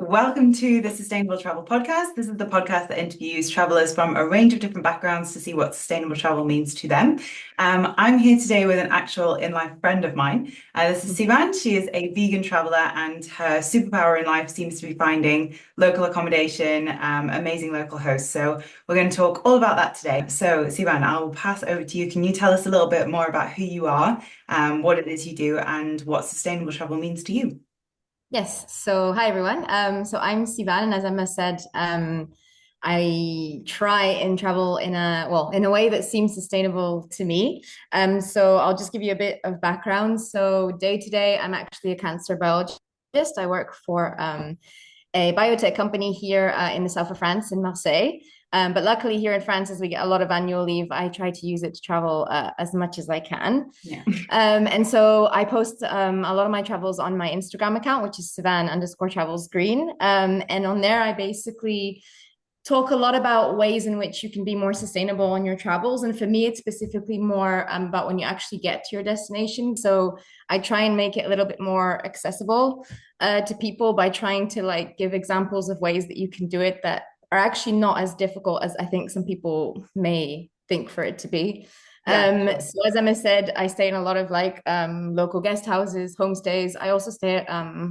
welcome to the Sustainable Travel Podcast. This is the podcast that interviews travelers from a range of different backgrounds to see what sustainable travel means to them. I'm here today with an actual in-life friend of mine. This is Sivan. She is a vegan traveler, and her superpower in life seems to be finding local accommodation, amazing local hosts. So we're going to talk all about that today. So Sivan, I'll pass over to you. Can you tell us a little bit more about who you are, what it is you do, and what sustainable travel means to you? Yes. So hi everyone. So I'm Sivan, and as Emma said, I try and travel in a way that seems sustainable to me. So I'll just give you a bit of background. So day to day, I'm actually a cancer biologist. I work for a biotech company here in the south of France, in Marseille. But luckily here in France, as we get a lot of annual leave, I try to use it to travel as much as I can. Yeah. And so I post a lot of my travels on my Instagram account, which is Sivan_Travels Green. And on there, I basically talk a lot about ways in which you can be more sustainable on your travels. And for me, it's specifically more about when you actually get to your destination. So I try and make it a little bit more accessible to people by trying to give examples of ways that you can do it that are actually not as difficult as I think some people may think for it to be. Yeah. So as Emma said, I stay in a lot of local guest houses, homestays. I also stay at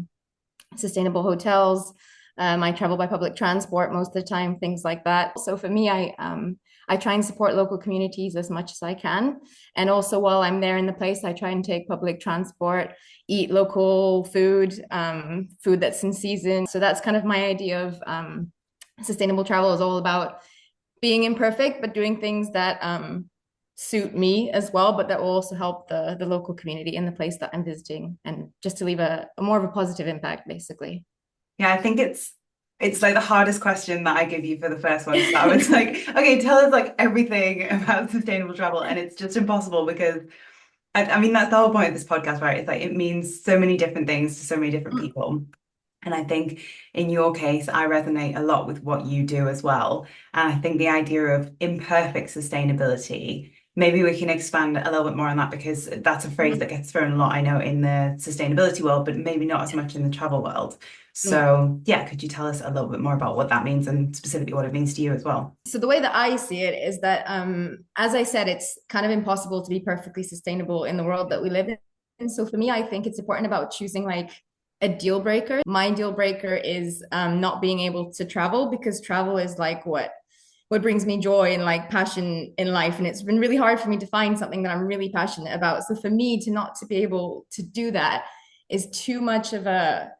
sustainable hotels. I travel by public transport most of the time, things like that. So for me, I try and support local communities as much as I can. And also while I'm there in the place, I try and take public transport, eat local food, food that's in season. So that's kind of my idea of sustainable travel is all about being imperfect, but doing things that suit me as well, but that will also help the local community in the place that I'm visiting, and just to leave a more of a positive impact, basically. Yeah, I think it's like the hardest question that I give you for the first one. So I was like, okay, tell us like everything about sustainable travel. And it's just impossible because I mean that's the whole point of this podcast, right? It's like it means so many different things to so many different people. And I think in your case, I resonate a lot with what you do as well. And I think the idea of imperfect sustainability, maybe we can expand a little bit more on that because that's a phrase that gets thrown a lot, I know, in the sustainability world, but maybe not as much in the travel world. Mm. So, yeah, could you tell us a little bit more about what that means and specifically what it means to you as well? So the way that I see it is that, as I said, it's kind of impossible to be perfectly sustainable in the world that we live in. So for me, I think it's important about choosing a deal breaker. My deal breaker is not being able to travel, because travel is like what brings me joy and passion in life. And it's been really hard for me to find something that I'm really passionate about. So for me to not to be able to do that is too much of a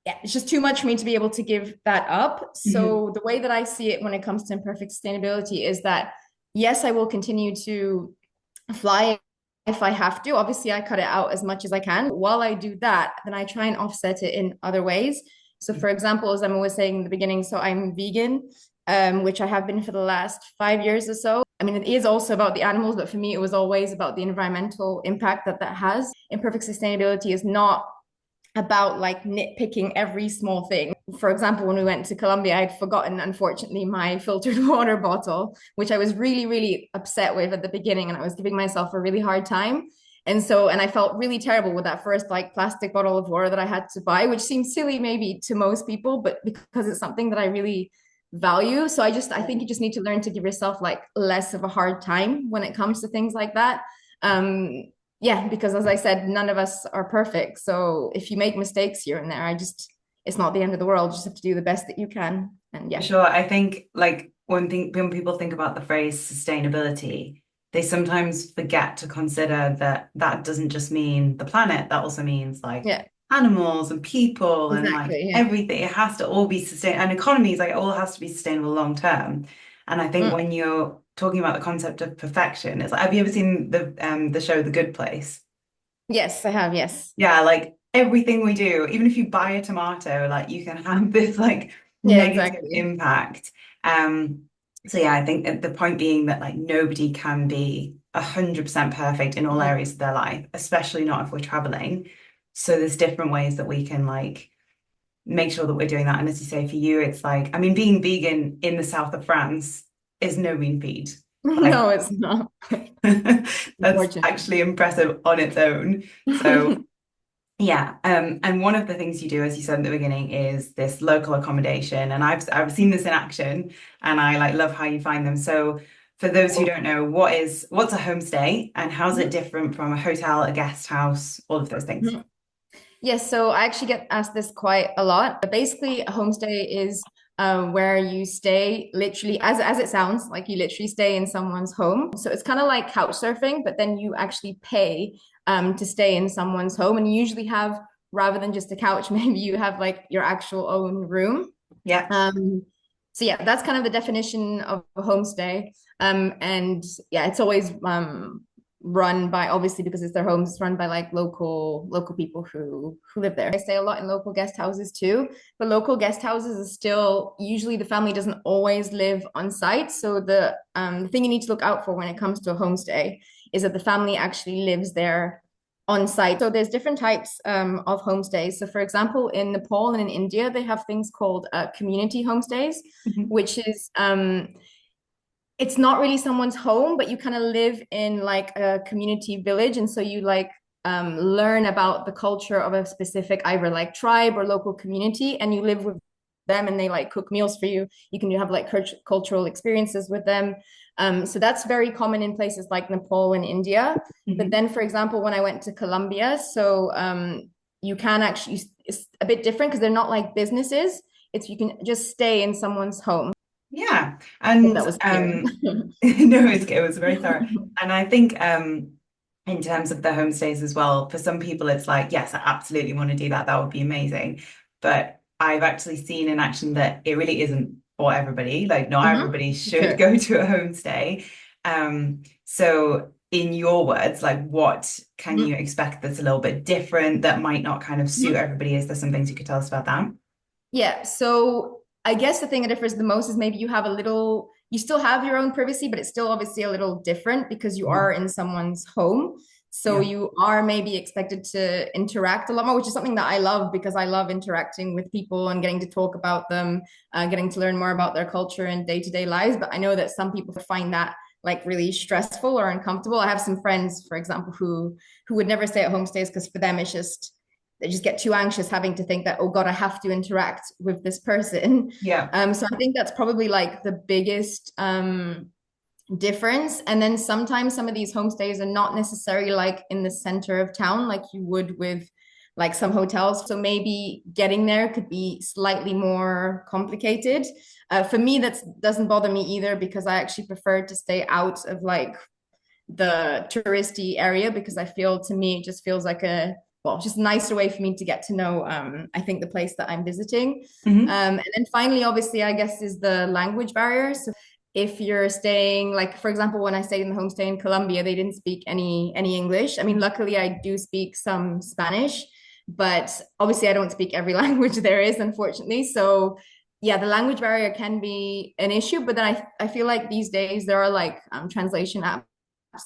yeah, it's just too much for me to be able to give that up. Mhm. So the way that I see it when it comes to imperfect sustainability is that yes, I will continue to fly if I have to. Obviously, I cut it out as much as I can. While I do that, then I try and offset it in other ways. So, for example, as Emma was saying in the beginning, so I'm vegan, which I have been for the last 5 years or so. I mean, it is also about the animals, but for me, it was always about the environmental impact that that has. Imperfect sustainability is not about nitpicking every small thing. For example, when we went to Colombia, I'd forgotten, unfortunately, my filtered water bottle, which I was really, really upset with at the beginning. And I was giving myself a really hard time. And I felt really terrible with that first plastic bottle of water that I had to buy, which seems silly maybe to most people, but because it's something that I really value. So I think you just need to learn to give yourself less of a hard time when it comes to things like that. Um, yeah, because as I said, none of us are perfect. So if you make mistakes here and there, it's not the end of the world. You just have to do the best that you can. And For yeah. sure. I think like when people think about the phrase sustainability, they sometimes forget to consider that that doesn't just mean the planet, that also means like Yeah, animals and people and like exactly. Yeah. everything. It has to all be sustainable, and economies, like it all has to be sustainable long term. And I think Mm. when you're talking about the concept of perfection, it's like, have you ever seen the show The Good Place? Yes, I have. Yes. Yeah, like everything we do, even if you buy a tomato, like you can have this like Yeah, negative exactly. impact. Um, so yeah, I think that the point being that like nobody can be 100% perfect in all Mhm. areas of their life, especially not if we're traveling. So there's different ways that we can like make sure that we're doing that. And as you say, for you, it's like, I mean, being vegan in the south of France is no mean feat. Like No, it's not. that's Unfortunately. actually impressive on its own. So Yeah, and one of the things you do, as you said at the beginning, is this local accommodation, and I've seen this in action, and I like love how you find them. So, for those who don't know, what's a homestay, and how's it Mhm. different from a hotel, a guest house, all of those things? Mhm. Yes, so I actually get asked this quite a lot. But basically, a homestay is where you stay literally, as it sounds, like you literally stay in someone's home. So it's kind of like couch surfing, but then you actually pay to stay in someone's home, and you usually have, rather than just a couch, maybe you have like your actual own room. Yeah. Um, so yeah, that's kind of the definition of a homestay. And yeah, it's always run by, obviously because it's their homes, it's run by like local people who live there. I stay a lot in local guest houses too, but local guest houses is still usually the family doesn't always live on site. So the thing you need to look out for when it comes to a homestay is that the family actually lives there on site. So there's different types of homestays. So for example, in Nepal and in India, they have things called community homestays, Mhm. which is it's not really someone's home, but you kind of live in like a community village. And so you like learn about the culture of a specific either like tribe or local community, and you live with them and they like cook meals for you. You can have like cultural experiences with them. So that's very common in places like Nepal and India. But Mhm. then, for example, when I went to Colombia, so you can actually, it's a bit different because they're not like businesses. It's you can just stay in someone's home. Yeah, Hope and that was clear. no, it was very thorough. And I think in terms of the homestays as well, for some people it's like, yes, I absolutely want to do that. That would be amazing. But I've actually seen in action that it really isn't for everybody. Like not Hmm. everybody should Sure. go to a homestay. So in your words, like what can you Mhm. expect that's a little bit different that might not kind of suit Mhm. everybody? Is there some things you could tell us about that? Yeah. So I guess the thing that differs the most is maybe you have a little, you still have your own privacy, but it's still obviously a little different because you are Mhm. in someone's home. So Yeah. you are maybe expected to interact a lot more, which is something that I love because I love interacting with people and getting to talk about them, getting to learn more about their culture and day-to-day lives. But I know that some people find that like really stressful or uncomfortable. I have some friends, for example, who would never stay at homestays because for them it's just they just get too anxious having to think that, oh God, I have to interact with this person. Yeah. So I think that's probably like the biggest difference. And then sometimes some of these homestays are not necessarily like in the center of town, like you would with like some hotels. So maybe getting there could be slightly more complicated. For me, that doesn't bother me either because I actually prefer to stay out of like the touristy area because I feel to me it just feels like a well, just a nicer way for me to get to know I think the place that I'm visiting. Hmm. And then finally, obviously, I guess is the language barrier. So if you're staying, like for example, when I stayed in the homestay in Colombia, they didn't speak any English. I mean, luckily I do speak some Spanish, but obviously I don't speak every language there is, unfortunately. So yeah, the language barrier can be an issue, but then I feel like these days there are like translation apps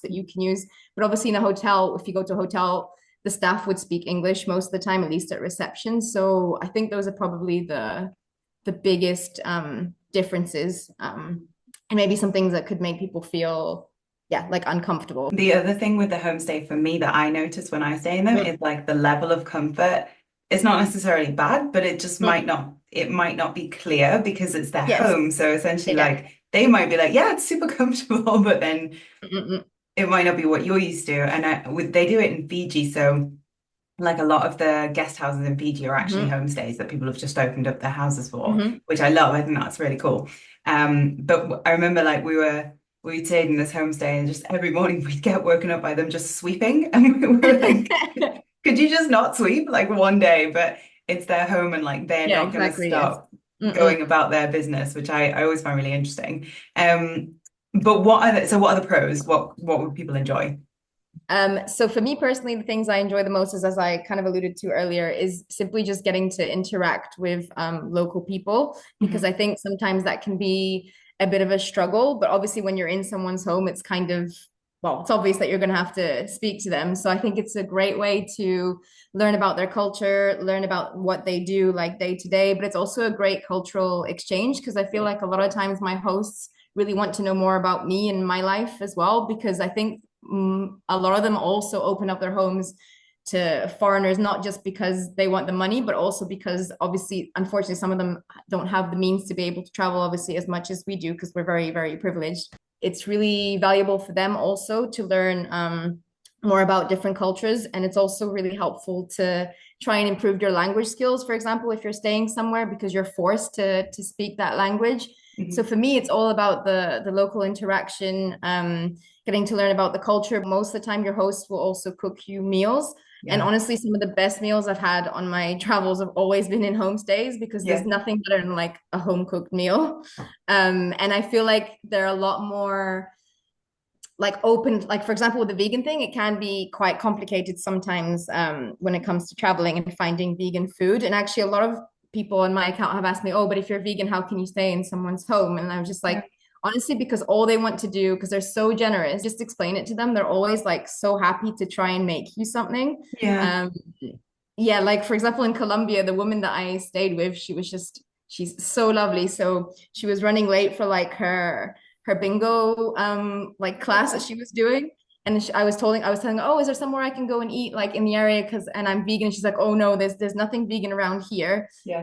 that you can use. But obviously, in a hotel, if you go to a hotel, the staff would speak English most of the time, at least at reception. So I think those are probably the biggest differences, and maybe some things that could make people feel, yeah, like uncomfortable. The other thing with the homestay for me that I notice when I stay in them Mm, is like the level of comfort. It's not necessarily bad, but it just mm. it might not be clear because it's their Yes. home. So essentially, Yeah. like they might be like, yeah, it's super comfortable, but then Mm, mm, mm. it might not be what you're used to. And they do it in Fiji, so like a lot of the guest houses in Fiji are actually Mhm, homestays that people have just opened up their houses for, mhm. which I love. I think that's really cool. But I remember like we stayed in this homestay and just every morning we'd get woken up by them just sweeping and we were like, could you just not sweep like one day? But it's their home and like they're Yeah, not going to exactly. Yes. stop going Mm-mm. about their business, which I always find really interesting. But what are the pros? What would people enjoy? So for me personally, the things I enjoy the most is, as I kind of alluded to earlier, is simply just getting to interact with local people because Mhm. I think sometimes that can be a bit of a struggle. But obviously, when you're in someone's home, it's kind of well, it's obvious that you're going to have to speak to them. So I think it's a great way to learn about their culture, learn about what they do like day to day. But it's also a great cultural exchange because I feel like a lot of times my hosts really want to know more about me and my life as well because I think a lot of them also open up their homes to foreigners, not just because they want the money, but also because obviously, unfortunately, some of them don't have the means to be able to travel, obviously, as much as we do, because we're very, very privileged. It's really valuable for them also to learn more about different cultures. And it's also really helpful to try and improve your language skills, for example, if you're staying somewhere because you're forced to speak that language. So Mhm. for me, it's all about the local interaction, getting to learn about the culture. Most of the time, your host will also cook you meals. And Yeah. honestly, some of the best meals I've had on my travels have always been in homestays because there's Yeah. nothing better than like a home cooked meal. And I feel like they're a lot more like open, like for example, with the vegan thing, it can be quite complicated sometimes when it comes to traveling and finding vegan food. And actually, a lot of people on my account have asked me, oh, but if you're vegan, how can you stay in someone's home? And I'm just Yeah. like, honestly, because all they want to do, because they're so generous, just explain it to them. They're always like so happy to try and make you something. Yeah. Um, yeah, like for example, in Colombia, the woman that I stayed with, she's so lovely. So she was running late for like her bingo like class that she was doing. And I was telling her, oh, is there somewhere I can go and eat like in the area? And I'm vegan. And she's like, oh no, there's nothing vegan around here. Yeah.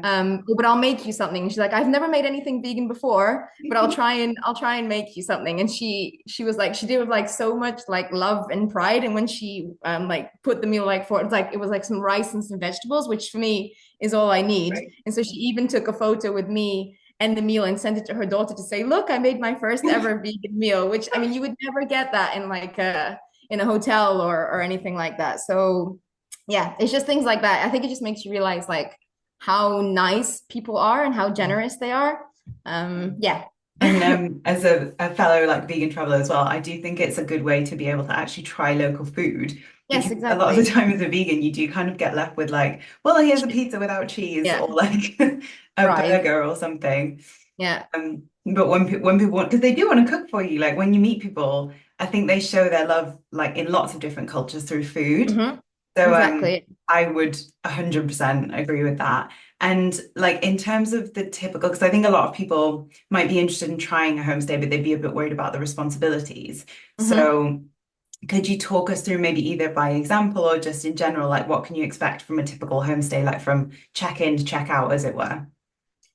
But I'll make you something. And she's like, I've never made anything vegan before, but I'll try and make you something. And she was like, she did it with like so much like love and pride. And when she like put the meal like for it was like some rice and some vegetables, which for me is all I need. Right. And so she even took a photo with me and the meal and sent it to her daughter to say, look, I made my first ever vegan meal, which I mean, you would never get that in like in a hotel or anything like that. So yeah, it's just things like that. I think it just makes you realize like how nice people are and how Yeah. generous they are. Yeah. And as a fellow like vegan traveler as well, I do think it's a good way to be able to actually try local food Yes, because a lot of the exactly. time as a vegan, you do kind of get left with like, well, here's a pizza without cheese or Yeah. like a Right. burger or something. Yeah. But when people want, because they do want to cook for you, like when you meet people, I think they show their love like in lots of different cultures through food. Hmm. So Exactly. I would 100% agree with that. And like in terms of the typical, because I think a lot of people might be interested in trying a homestay, but they'd be a bit worried about the responsibilities. Hmm. So could you talk us through maybe either by example or just in general, like what can you expect from a typical homestay, like from check-in to check-out, as it were?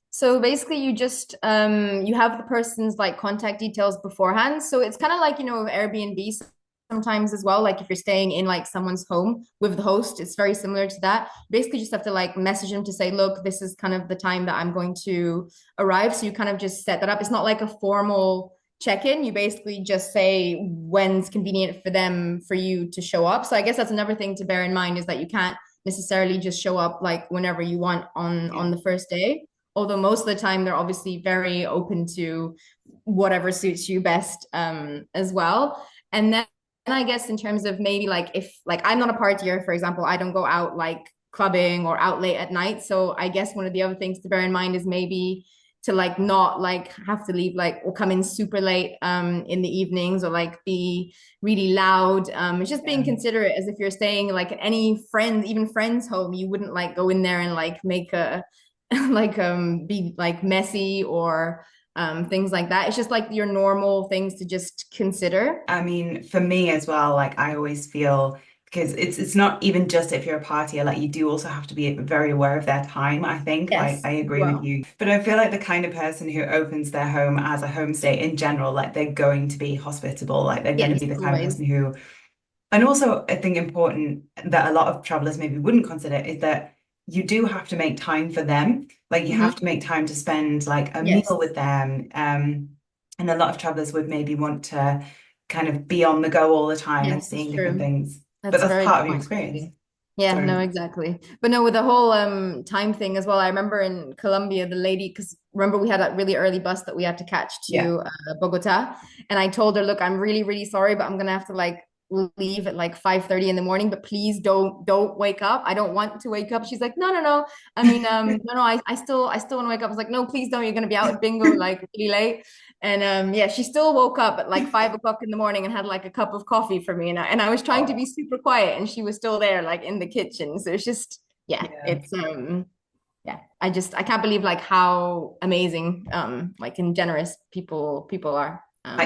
So basically you just you have the person's like contact details beforehand. So it's kind of like, Airbnb sometimes as well. Like if you're staying in like someone's home with the host, it's very similar to that. Basically just have to like message them to say, look, this is kind of the time that I'm going to arrive. So you kind of just set that up. It's not like a formal check-in. You basically just say when's convenient for them for you to show up. So I guess that's another thing to bear in mind is that you can't necessarily just show up like whenever you want Yeah. on the first day, although most of the time they're obviously very open to whatever suits you best as well. And then I guess in terms of maybe like if like I'm not a partier, for example, I don't go out like clubbing or out late at night. So I guess one of the other things to bear in mind is maybe to like not like have to leave like or come in super late in the evenings or like be really loud. It's just being Yeah. considerate as if you're staying like at any friend, even friend's home, you wouldn't like go in there and like make a like be like messy or things like that. It's just like your normal things to just consider. I mean, for me as well, like I always feel because it's not even just if you're a partier, like you do also have to be very aware of their time, I think. Like Yes, I as agree with well. you. But I feel like the kind of person who opens their home as a homestay in general, like they're going to be hospitable, like they're going to Yes, be the kind of always. person who, and also I think important that a lot of travelers maybe wouldn't consider is that you do have to make time for them. Like you have Hmm. to make time to spend like a meal Yes. with them. And a lot of travelers would maybe want to kind of be on the go all the time and Yes, that's seeing different true. things. But That's a that's very part good of your point, experience. actually. Yeah, no, So exactly. But no, with the whole time thing as well, I remember in Colombia, the lady, because remember we had that really early bus that we had to catch yeah. to Bogota. And I told her, look, I'm really, really sorry, but I'm gonna have to like leave at like 5:30 in the morning, but please don't wake up. I don't want to wake up. She's like, no, no, no. I mean, no, I still want to wake up. I was like, no, please don't. You're gonna be out at bingo like really late. And yeah, she still woke up at like 5 o'clock in the morning and had like a cup of coffee for me. And I was trying to Oh, be super quiet and she was still there like in the kitchen. So it's just yeah, yeah. it's yeah. I can't believe like how amazing like and generous people are.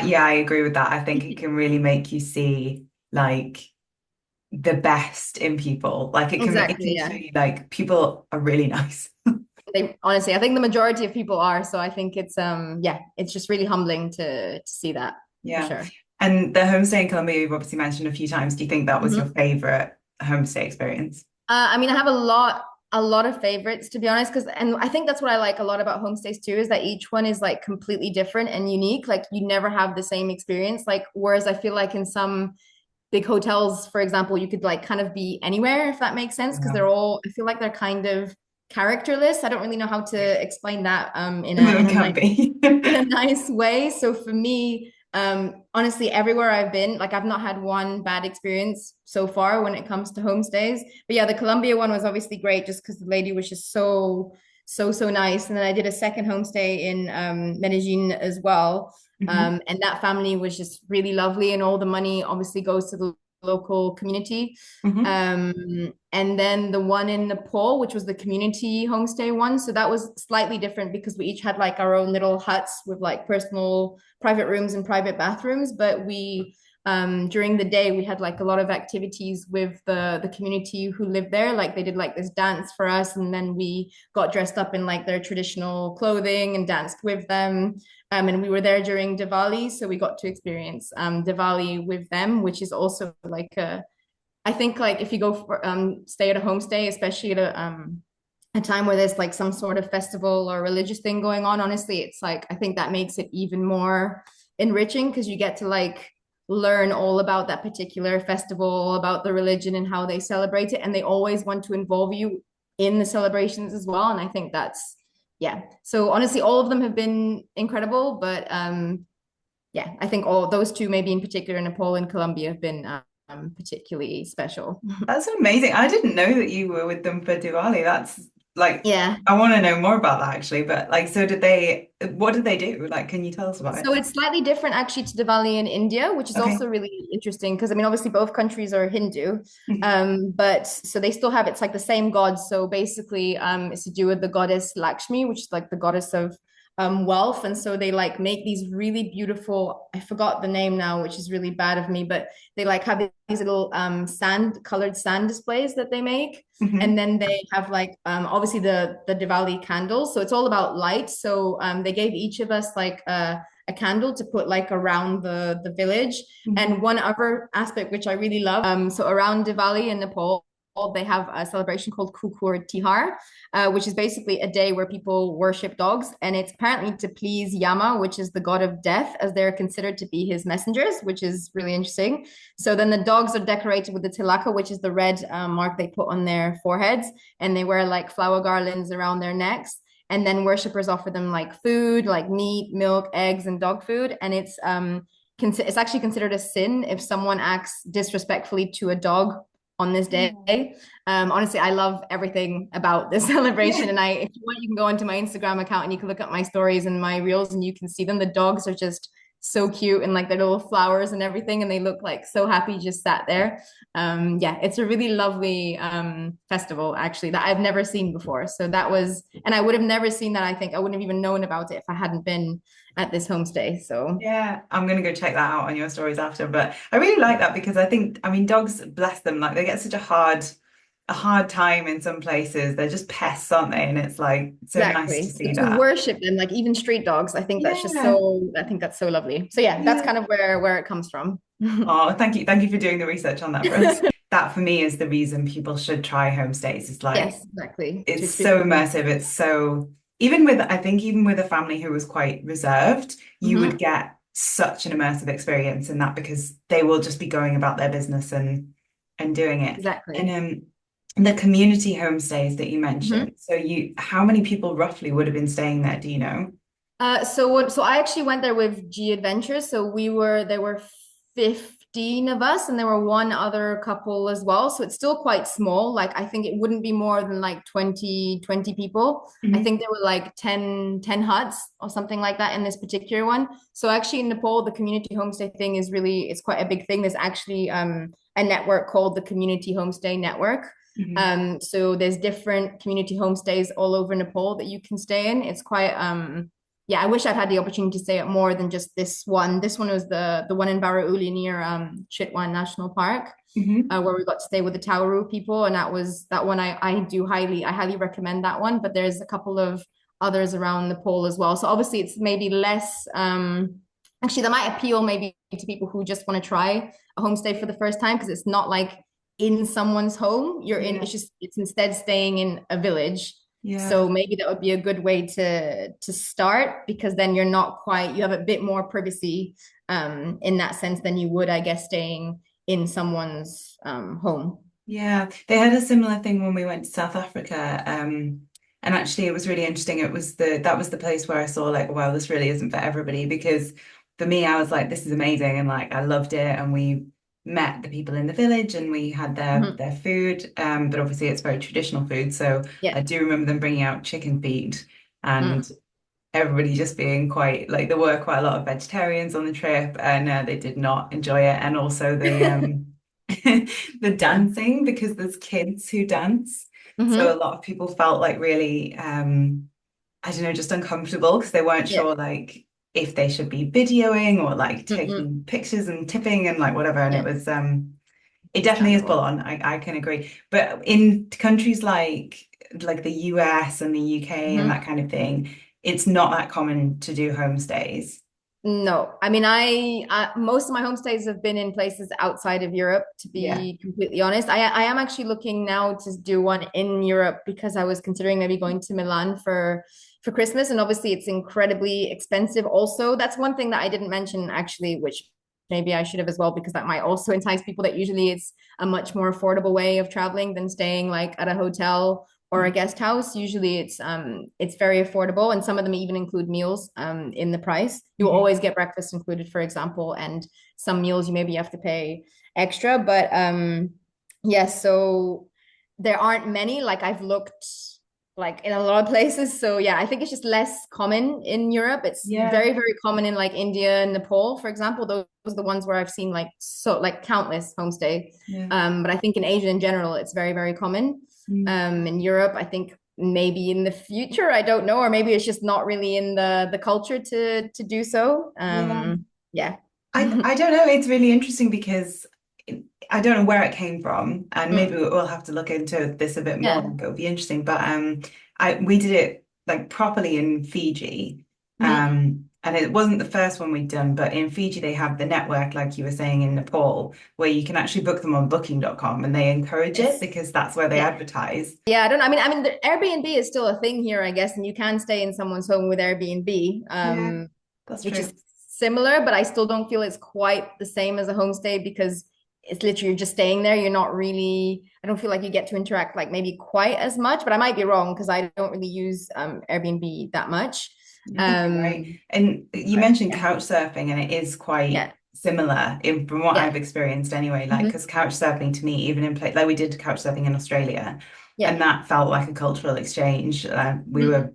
Yeah, I agree with that. I think it can really make you see like the best in people. Like it Exactly, can show yeah. you like people are really nice. They honestly, I think the majority of people are. So I think it's yeah, it's just really humbling to see that for Yeah. sure. And the homestay in Colombia you've obviously mentioned a few times. Do you think that was your Mhm. favorite homestay experience? I mean, I have a lot of favorites to be honest, because and I think that's what I like a lot about homestays too, is that each one is like completely different and unique. Like you never have the same experience. Like whereas I feel like in some big hotels, for example, you could like kind of be anywhere if that makes sense, because Yeah. they're all I feel like they're kind of characterless. I don't really know how to explain that It can be. in a nice way. So for me, honestly, everywhere I've been, like I've not had one bad experience so far when it comes to homestays. But yeah, the Colombia one was obviously great just because the lady was just so nice. And then I did a second homestay in Medellin as well. Mhm. And that family was just really lovely, and all the money obviously goes to the local community. Mhm. Um, and then the one in Nepal, which was the community homestay one. So that was slightly different because we each had like our own little huts with like personal private rooms and private bathrooms. But we, during the day, we had like a lot of activities with the community who lived there. Like they did like this dance for us, and then we got dressed up in like their traditional clothing and danced with them. And we were there during Diwali, so we got to experience Diwali with them, which is also like a I think like if you go for stay at a homestay, especially at a time where there's like some sort of festival or religious thing going on, honestly, it's like I think that makes it even more enriching because you get to like learn all about that particular festival, about the religion and how they celebrate it. And they always want to involve you in the celebrations as well. And I think that's yeah. So honestly, all of them have been incredible, but yeah, I think all those two, maybe in particular, Nepal and Colombia, have been particularly special. That's amazing. I didn't know that you were with them for Diwali. That's like, Yeah. I want to know more about that actually. But like, so what did they do? Like, can you tell us about it? So it's slightly different actually to Diwali in India, which is Okay. also really interesting because I mean, obviously both countries are Hindu, Mhm. but so they still have it's like the same god. So basically, it's to do with the goddess Lakshmi, which is like the goddess of wealth, and so they like make these really beautiful. I forgot the name now, which is really bad of me, but they like have these little colored sand displays that they make. And Mhm. then they have like obviously the Diwali candles. So it's all about light. So they gave each of us like a candle to put like around the village. Mhm. And one other aspect which I really love, so around Diwali in Nepal, they have a celebration called Kukur Tihar, which is basically a day where people worship dogs, and it's apparently to please Yama, which is the god of death, as they're considered to be his messengers, which is really interesting. So then the dogs are decorated with the tilaka, which is the red mark they put on their foreheads, and they wear like flower garlands around their necks, and then worshippers offer them like food, like meat, milk, eggs, and dog food. And it's actually considered a sin if someone acts disrespectfully to a dog on this day. Oh. Honestly, I love everything about this Yeah. celebration. And if you want, you can go onto my Instagram account and you can look at my stories and my reels, and you can see them. The dogs are just so cute and like their little flowers and everything, and they look like so happy just sat there. Yeah, it's a really lovely festival actually that I've never seen before. So that was, and I would have never seen that. I think I wouldn't have even known about it if I hadn't been at this homestay. So Yeah, I'm gonna go check that out on your stories after. But I really like that because I think, I mean, dogs, bless them, like they get such a hard time in some places. They're just pests, aren't they? And it's like so nice to exactly. So see to that. worship them, like even street dogs, Yeah, I think that's so lovely. So yeah, that's yeah. kind of where it comes from. Oh, thank you. Thank you for doing the research on that for us. That for me is the reason people should try homestays. It's like Yes, exactly. To it's so experience. immersive. It's so even with I think even with a family who was quite reserved, you would Mhm. get such an immersive experience in that because they will just be going about their business and doing it. And Exactly. the community homestays that you Mhm. mentioned. So you how many people roughly would have been staying there, do you know? So I actually went there with G Adventures. So there were 15 of us and there were one other couple as well. So it's still quite small. Like I think it wouldn't be more than like 20 people. I Mhm. think there were like ten huts or something like that in this particular one. So actually in Nepal, the community homestay thing it's quite a big thing. There's actually a network called the Community Homestay Network. Mhm. So there's different community homestays all over Nepal that you can stay in. It's quite yeah, I wish I'd had the opportunity to stay at more than just this one. This one was the one in Barauli near Chitwan National Park. Hmm. where we got to stay with the Tauru people, and that one I highly recommend that one. But there's a couple of others around the pole as well. So obviously it's maybe less actually that might appeal maybe to people who just want to try a homestay for the first time because it's not like in someone's home. You're in Yeah. it's instead staying in a village. Yeah. So maybe that would be a good way to start because then you're not quite you have a bit more privacy in that sense than you would, I guess, staying in someone's home. Yeah, they had a similar thing when we went to South Africa. And actually it was really interesting. That was the place where I saw like, wow, this really isn't for everybody because for me, I was like, this is amazing and like I loved it. And we met the people in the village and we had Mhm. their food. But obviously it's very traditional food. So Yeah. I do remember them bringing out chicken feet and Mm. everybody just being quite like there were quite a lot of vegetarians on the trip and they did not enjoy it and also the the dancing because there's kids who dance so a Hmm. lot of people felt like really I don't know just uncomfortable because they weren't Yeah. sure like if they should be videoing or like Mm-mm. taking pictures and tipping and like whatever and it Yeah. was it definitely is full Understandable. on. I can agree. But in countries like the US and the UK and that Hmm. kind of thing, it's not that common to do homestays. No, I mean, most of my homestays have been in places outside of Europe, to Yeah. be completely honest. I am actually looking now to do one in Europe because I was considering maybe going to Milan for Christmas, and obviously it's incredibly expensive. Also, that's one thing that I didn't mention actually, which maybe I should have as well, because that might also entice people that usually it's a much more affordable way of traveling than staying like at a hotel or a guest house. Usually it's very affordable and some of them even include meals in the price. You'll Mhm. always get breakfast included, for example, and some meals you maybe have to pay extra. But yes, so there aren't many. Like I've looked like in a lot of places. So yeah, I think it's just less common in Europe. It's Yeah. very, very common in like India and Nepal, for example. Those are the ones where I've seen like so like countless homestay. Yeah. But I think in Asia in general, it's very, very common. Mm. In Europe, I think maybe in the future, I don't know, or maybe it's just not really in the culture to do so. Yeah. Yeah. I don't know. It's really interesting because I don't know where it came from, and maybe Mm. we'll have to look into this a bit more. Yeah. Like it'll be interesting. But I we did it like properly in Fiji, Hmm. and it wasn't the first one we'd done. But in Fiji, they have the network, like you were saying in Nepal, where you can actually book them on Booking.com, and they encourage it Yes. because that's where they Yeah. advertise. Yeah, I don't know. I mean, the Airbnb is still a thing here, I guess, and you can stay in someone's home with Airbnb, Yeah, that's which is true. similar, but I still don't feel it's quite the same as a homestay because it's literally you're just staying there. You're not really, I don't feel like you get to interact like maybe quite as much, but I might be wrong because I don't really use Airbnb that much. I think you're right. And you But mentioned yeah, couch surfing, and it is quite yeah, similar in from what I've yeah, experienced anyway. Like, hmm, because couch surfing to me, even in place, like we did couch surfing in Australia, and yeah, that felt like a cultural exchange. We hmm, were,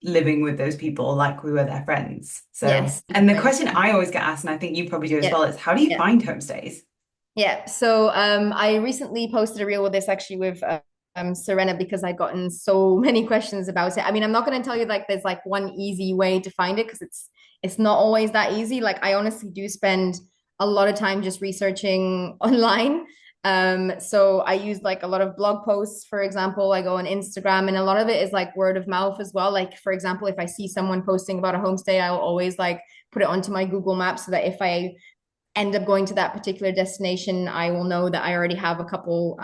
living with those people like we were their friends. So, yes, and the definitely. question I always get asked, and I think you probably do as Yeah, well, is how do you yeah. find homestays? Yeah, so I recently posted a reel with this actually with Serena because I'd gotten so many questions about it. I mean, I'm not going to tell you like there's like one easy way to find it because it's not always that easy. Like I honestly do spend a lot of time just researching online. So I use like a lot of blog posts, for example. I go on Instagram and a lot of it is like word of mouth as well. Like for example, if I see someone posting about a homestay, I'll always like put it onto my Google Maps so that if I end up going to that particular destination, I will know that I already have a couple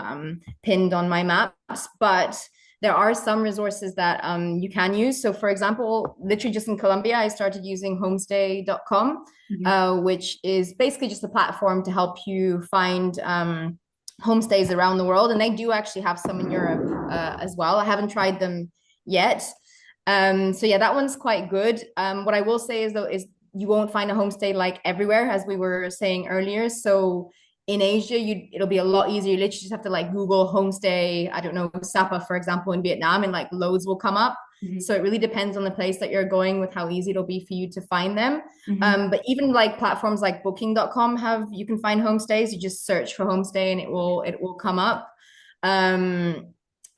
pinned on my maps. But there are some resources that you can use. So, for example, literally just in Colombia, I started using homestay.com, Mhm. which is basically just a platform to help you find homestays around the world. And they do actually have some in Europe as well. I haven't tried them yet. So yeah, that one's quite good. What I will say is though is you won't find a homestay like everywhere, as we were saying earlier. So in Asia, it'll be a lot easier. You literally just have to like Google homestay, I don't know, Sapa, for example, in Vietnam, and like loads will come up. Mhm. So it really depends on the place that you're going with how easy it'll be for you to find them. Mhm. But even like platforms like booking.com have you can find homestays. You just search for homestay and it will come up. Um,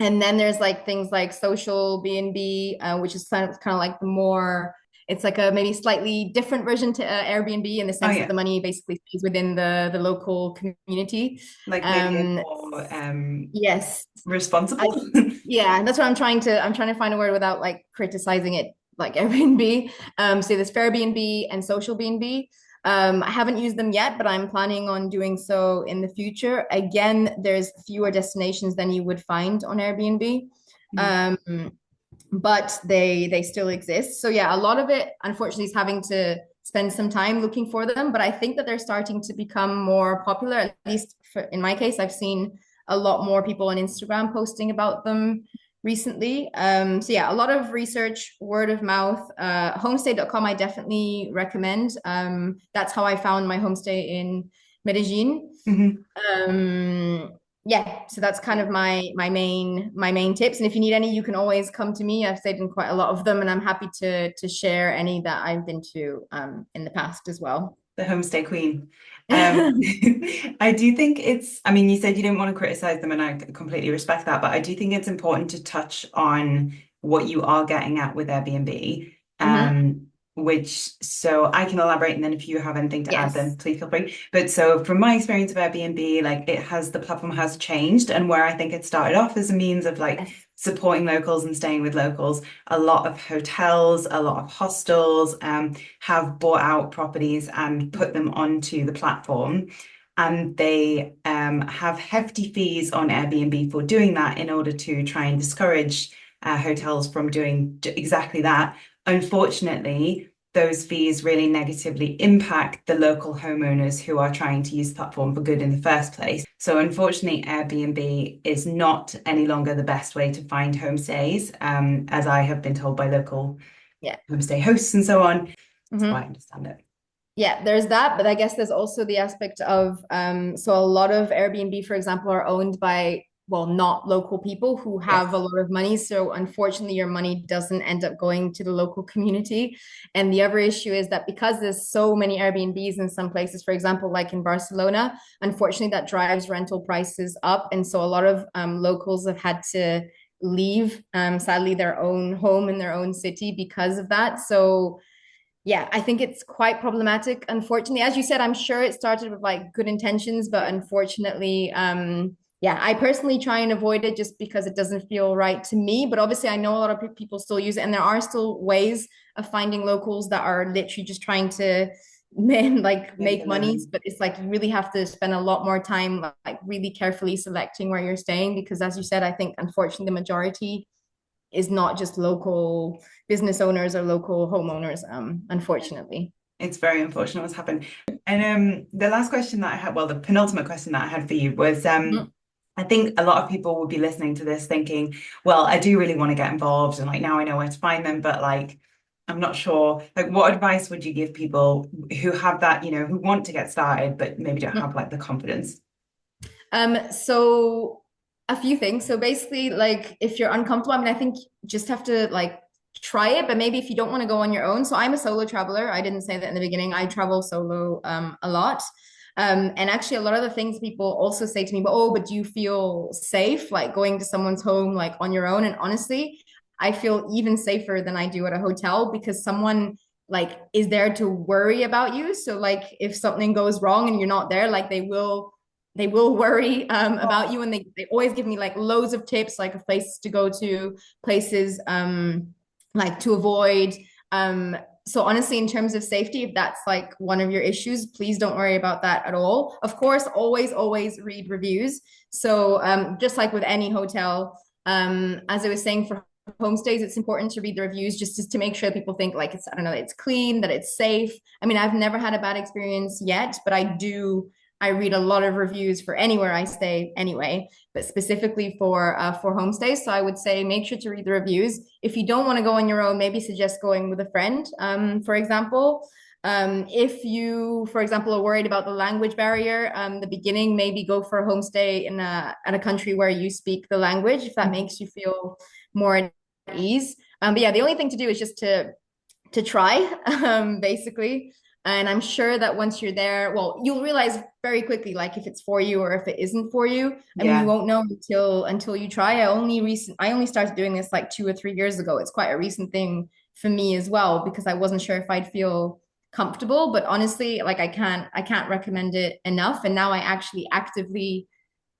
and then there's like things like social B&B, which is kind of like the more It's like a maybe slightly different version to Airbnb in the Oh sense that yeah, the money basically stays within the local community. like maybe a Um, more yes, I responsible. yeah, that's what I'm trying to find a word without like criticizing it like Airbnb. So there's Fairbnb and Social B&B. I haven't used them yet, but I'm planning on doing so in the future. Again, there's fewer destinations than you would find on Airbnb. Mm. Um, but they still exist. So yeah, a lot of it unfortunately is having to spend some time looking for them, but I think that they're starting to become more popular. At least in my case, I've seen a lot more people on Instagram posting about them recently. So yeah, a lot of research, word of mouth. Homestay.com I definitely recommend. That's how I found my homestay in Medellin. Mhm. Um, yeah, so that's kind of my main tips. And if you need any, you can always come to me. I've stayed in quite a lot of them, and I'm happy to share any that I've been to in the past as well. The homestay queen. I do think I mean, you said you didn't want to criticize them, and I completely respect that, but I do think it's important to touch on what you are getting at with Airbnb. Hmm. So I can elaborate, and then if you have anything to add, then Yes. please feel free. But so from my experience of Airbnb, like the platform has changed, and where I think it started off as a means of like Yes. supporting locals and staying with locals, a lot of hotels, a lot of hostels, have bought out properties and put them onto the platform. And they have hefty fees on Airbnb for doing that in order to try and discourage hotels from doing exactly that. Unfortunately, those fees really negatively impact the local homeowners who are trying to use the platform for good in the first place. So, unfortunately, Airbnb is not any longer the best way to find homestays, as I have been told by local Yeah. homestay hosts and so on. So I Hmm. understand it. Yeah, there's that, but I guess there's also the aspect of so a lot of Airbnb, for example, are owned by, well, not local people who have a Yes. lot of money. So unfortunately, your money doesn't end up going to the local community. And the other issue is that because there's so many Airbnbs in some places, for example, like in Barcelona, unfortunately, that drives rental prices up. And so a lot of locals have had to leave, sadly, their own home in their own city because of that. So yeah, I think it's quite problematic. Unfortunately, as you said, I'm sure it started with like good intentions, but Yeah. unfortunately, yeah, I personally try and avoid it just because it doesn't feel right to me. But obviously, I know a lot of people still use it, and there are still ways of finding locals that are literally just trying to Make a make money. living. But it's like you really have to spend a lot more time like really carefully selecting where you're staying because, as you said, I think unfortunately the majority is not just local business owners or local homeowners, unfortunately. It's very unfortunate what's happened. And the last question that I had, well, the penultimate question that I had for you was Mhm. I think a lot of people will be listening to this thinking, well, I do really want to get involved and like now I know where to find them, but like I'm not sure. Like what advice would you give people who have that, who want to get started but maybe don't have like the confidence? So a few things. So basically, like if you're uncomfortable, I mean, I think you just have to like try it, but maybe if you don't want to go on your own. So I'm a solo traveler. I didn't say that in the beginning. I travel solo a lot. And actually a lot of the things people also say to me, but oh, but do you feel safe like going to someone's home like on your own? And honestly, I feel even safer than I do at a hotel because someone like is there to worry about you. So like if something goes wrong and you're not there, like they will worry about Oh, you and they always give me like loads of tips like of places to go to places like to avoid so honestly in terms of safety if that's like one of your issues please don't worry about that at all of course always read reviews so just like with any hotel as I was saying for homestays it's important to read the reviews just to make sure people think like it's I don't know it's clean that it's safe I mean I've never had a bad experience yet but I read a lot of reviews for anywhere I stay anyway, but specifically for homestays. So I would say make sure to read the reviews. If you don't want to go on your own, maybe suggest going with a friend, for example. If you, for example, are worried about the language barrier, the beginning, maybe go for a homestay in a country where you speak the language, if that makes you feel more at ease. But yeah, the only thing to do is just to try, basically. And I'm sure that once you're there, well, you'll realize very quickly, like if it's for you or if it isn't for you. I mean, you yeah. won't know until you try. I only started doing this like 2 or 3 years ago. It's quite a recent thing for me as well, because I wasn't sure if I'd feel comfortable. But honestly, like I can't recommend it enough. And now I actually actively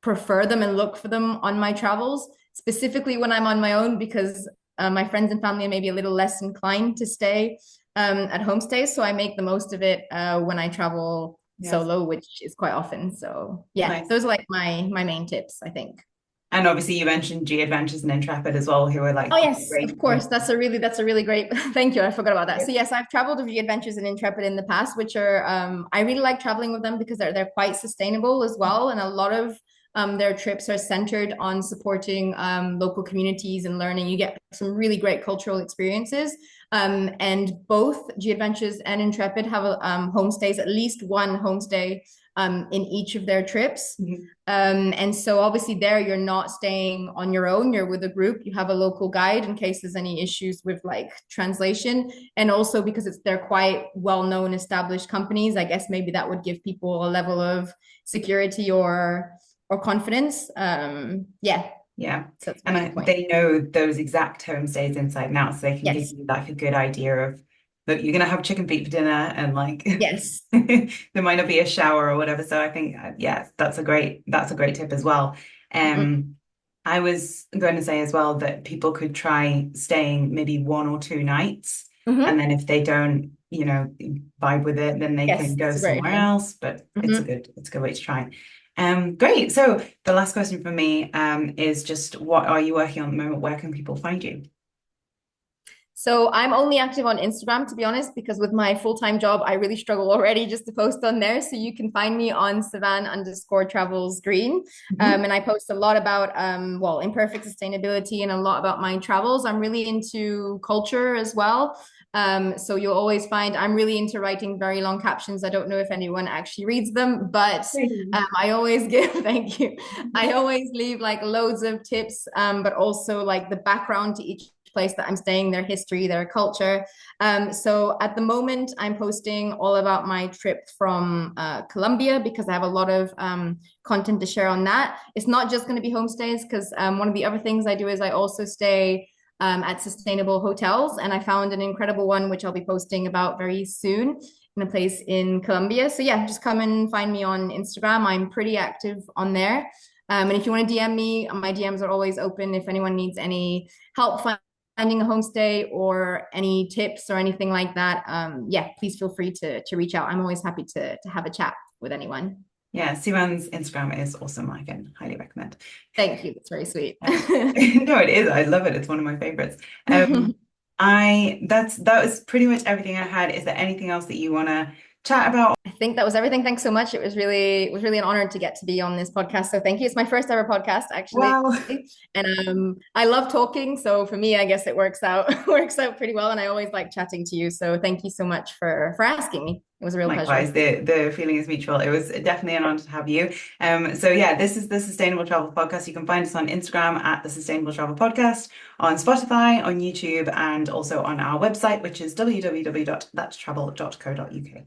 prefer them and look for them on my travels, specifically when I'm on my own, because my friends and family are maybe a little less inclined to stay at homestays. So I make the most of it when I travel Yes. solo, which is quite often. So yeah, Nice. those are like my main tips, I think. And obviously you mentioned G Adventures and Intrepid as well, who are Oh like yes, great. of course. That's a really great. Thank you. I forgot about that. Yeah. So yes, I've traveled with the Adventures in Intrepid in the past, which are I really like traveling with them because they're quite sustainable as well, and a lot of their trips are centered on supporting local communities and learning. You get some really great cultural experiences. And both G Adventures and Intrepid have homestays, at least one homestay in each of their trips. Mhm. And so obviously there you're not staying on your own, you're with a group, you have a local guide in case there's any issues with like translation. And also because they're quite well-known established companies, I guess maybe that would give people a level of security or confidence. Yeah, Yeah. so that's my And main point. they know those exact homestays inside and out, so they can give Yes. you like a good idea of that you're gonna have chicken feet for dinner and like Yes. there might not be a shower or whatever. So I think yeah, that's a great tip as well. Mm-mm. I was going to say as well that people could try staying maybe 1 or 2 nights, and Mm-hmm. then if they don't, vibe with it, then they can Yes, go it's a great somewhere idea. else. But Mm-hmm. it's a good way to try. Great. So the last question for me is just what are you working on at the moment? Where can people find you? So I'm only active on Instagram, to be honest, because with my full-time job, I really struggle already just to post on there. So you can find me on Sivan_Travels Green. Mhm. And I post a lot about, well, imperfect sustainability and a lot about my travels. I'm really into culture as well. So you'll always find I'm really into writing very long captions. I don't know if anyone actually reads them, but Great. I always give, thank you. I always leave like loads of tips, but also like the background to each place that I'm staying, their history, their culture. So at the moment, I'm posting all about my trip from Colombia because I have a lot of content to share on that. It's not just going to be homestays because one of the other things I do is I also stay at sustainable hotels. And I found an incredible one, which I'll be posting about very soon in a place in Colombia. So yeah, just come and find me on Instagram. I'm pretty active on there. And if you want to DM me, my DMs are always open if anyone needs any help finding a homestay or any tips or anything like that. Yeah, please feel free to reach out. I'm always happy to have a chat with anyone. Yeah, Sivan's Instagram is awesome. I can highly recommend. Thank you. That's very sweet. No, it is. I love it. It's one of my favorites. That was pretty much everything I had. Is there anything else that you want to chat about? I think that was everything. Thanks so much. It was really an honor to get to be on this podcast. So thank you. It's my first ever podcast actually. Wow. And I love talking. So for me, I guess it works out works out pretty well. And I always like chatting to you. So thank you so much for asking me. It was a real pleasure. Likewise, the feeling is mutual. It was definitely an honor to have you. So yeah, this is the Sustainable Travel Podcast. You can find us on Instagram at the Sustainable Travel Podcast, on Spotify, on YouTube, and also on our website, which is www.thattravel.co.uk.